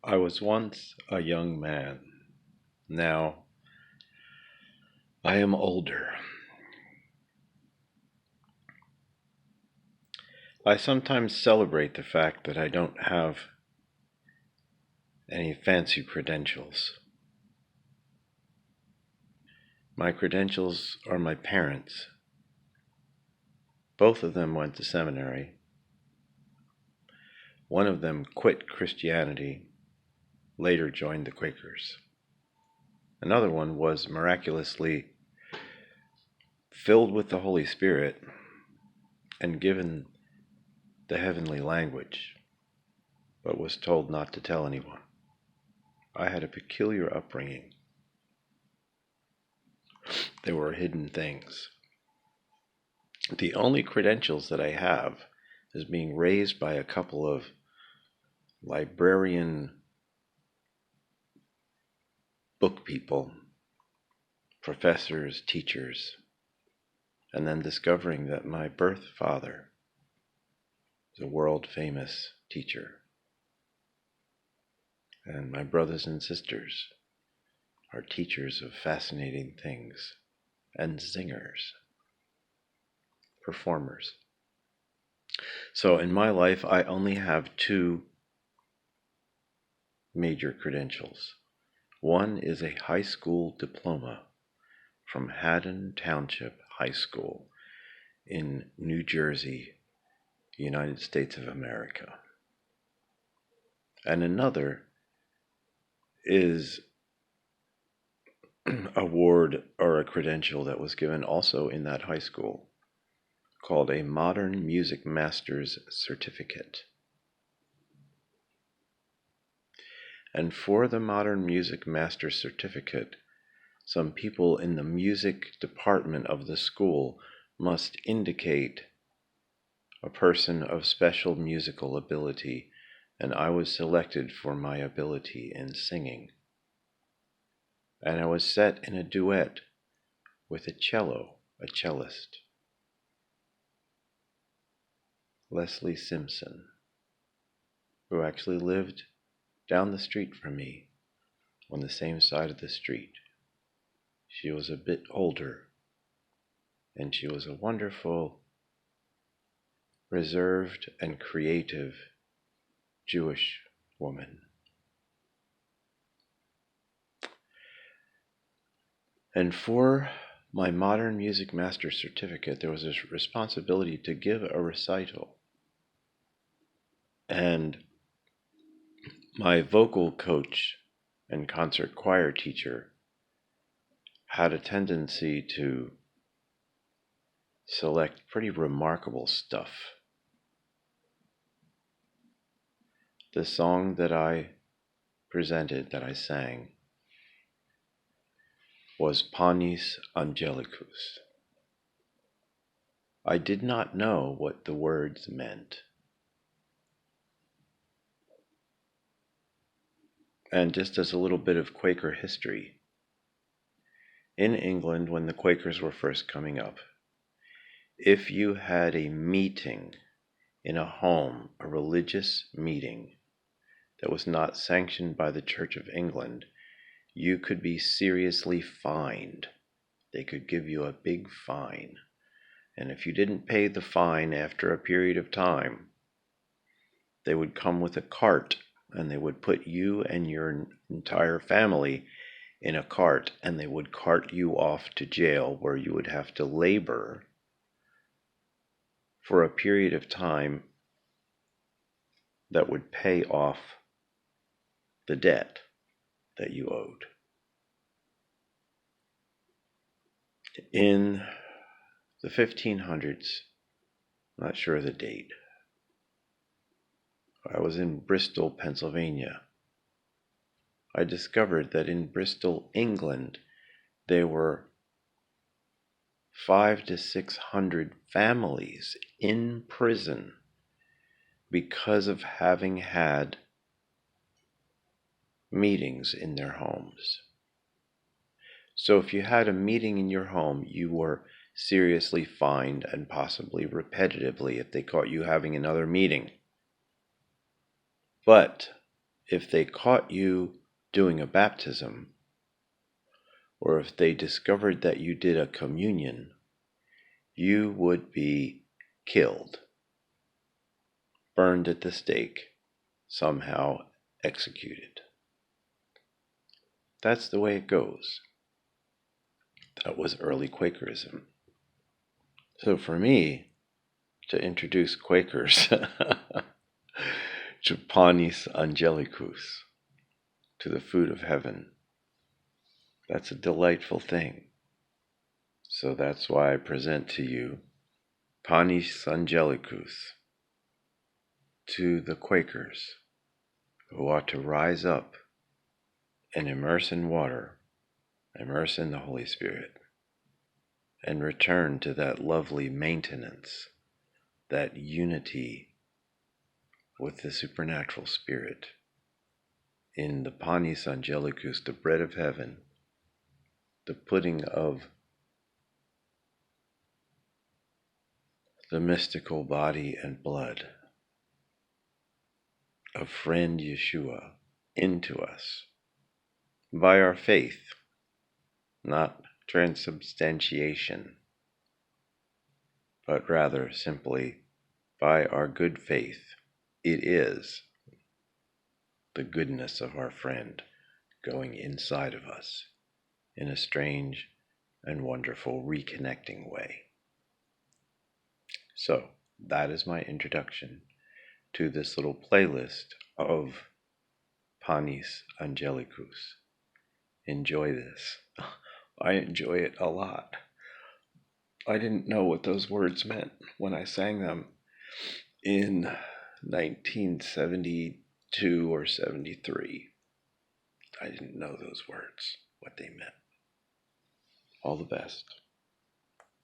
I was once a young man. Now I am older. I sometimes celebrate the fact that I don't have any fancy credentials. My credentials are my parents. Both of them went to seminary. One of them quit Christianity, later joined the Quakers. Another one was miraculously filled with the Holy Spirit and given the heavenly language, but was told not to tell anyone. I had a peculiar upbringing. There were hidden things. The only credentials that I have is being raised by a couple of librarian book people, professors, teachers, and then discovering that my birth father is a world-famous teacher. And my brothers and sisters are teachers of fascinating things and singers, performers. So in my life, I only have two major credentials. One is a high school diploma from Haddon Township High School in New Jersey, United States of America. And another is a award or a credential that was given also in that high school called a Modern Music Master's Certificate. And for the Modern Music Master's Certificate, some people in the music department of the school must indicate a person of special musical ability, and I was selected for my ability in singing. And I was set in a duet with a cellist, Leslie Simpson, who actually lived down the street from me, on the same side of the street. She was a bit older, and she was a wonderful, reserved, and creative Jewish woman. And for my Modern Music Master Certificate, there was a responsibility to give a recital. And my vocal coach and concert choir teacher had a tendency to select pretty remarkable stuff. The song that I presented, that I sang, was Panis Angelicus. I did not know what the words meant. And just as a little bit of Quaker history, in England, when the Quakers were first coming up, if you had a meeting in a home, a religious meeting, that was not sanctioned by the Church of England, you could be seriously fined. They could give you a big fine. And if you didn't pay the fine after a period of time, they would come with a cart and they would put you and your entire family in a cart, and they would cart you off to jail, where you would have to labor for a period of time that would pay off the debt that you owed. In the 1500s, not sure of the date, I was in Bristol, Pennsylvania. I discovered that in Bristol, England, there were 500 to 600 families in prison because of having had meetings in their homes. So if you had a meeting in your home, you were seriously fined, and possibly repetitively if they caught you having another meeting. But if they caught you doing a baptism, or if they discovered that you did a communion, you would be killed, burned at the stake, somehow executed. That's the way it goes. That was early Quakerism. So for me, to introduce Quakers to Panis Angelicus, to the food of heaven, that's a delightful thing. So that's why I present to you Panis Angelicus, to the Quakers who ought to rise up and immerse in water, immerse in the Holy Spirit, and return to that lovely maintenance, that unity with the supernatural spirit in the Panis Angelicus, the bread of heaven, the pudding of the mystical body and blood of friend Yeshua into us by our faith, not transubstantiation, but rather simply by our good faith. It is the goodness of our friend going inside of us in a strange and wonderful reconnecting way. So that is my introduction to this little playlist of Panis Angelicus. Enjoy this. I enjoy it a lot. I didn't know what those words meant when I sang them in 1972 or 73. I didn't know those words, what they meant. All the best.